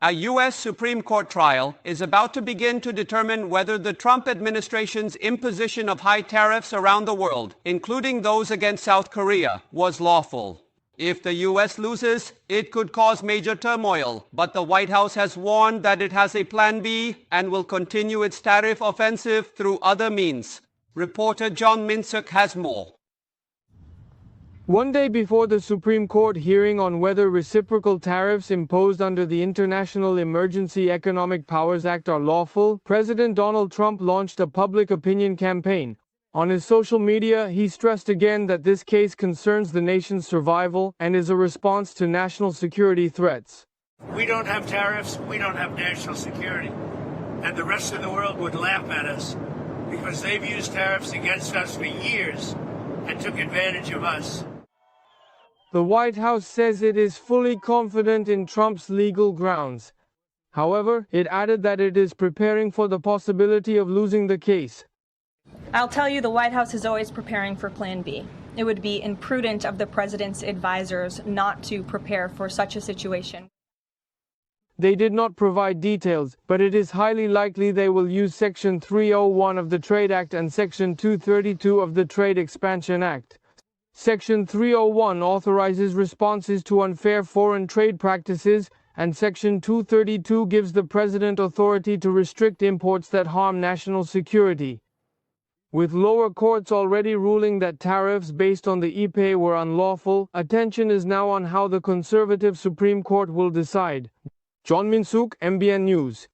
A U.S. Supreme Court trial is about to begin to determine whether the Trump administration's imposition of high tariffs around the world, including those against South Korea, was lawful. If the U.S. loses, it could cause major turmoil, but the White House has warned that it has a plan B and will continue its tariff offensive through other means. Reporter John Minczuk has more. One day before the Supreme Court hearing on whether reciprocal tariffs imposed under the International Emergency Economic Powers Act are lawful, President Donald Trump launched a public opinion campaign. On his social media, he stressed again that this case concerns the nation's survival and is a response to national security threats. We don't have tariffs, we don't have national security. And the rest of the world would laugh at us because they've used tariffs against us for years and took advantage of us. The White House says it is fully confident in Trump's legal grounds. However, it added that it is preparing for the possibility of losing the case. I'll tell you, the White House is always preparing for Plan B. It would be imprudent of the president's advisors not to prepare for such a situation. They did not provide details, but it is highly likely they will use Section 301 of the Trade Act and Section 232 of the Trade Expansion Act. Section 301 authorizes responses to unfair foreign trade practices, and Section 232 gives the president authority to restrict imports that harm national security. With lower courts already ruling that tariffs based on the EPA were unlawful, attention is now on how the conservative Supreme Court will decide. John Minczuk, MBN News.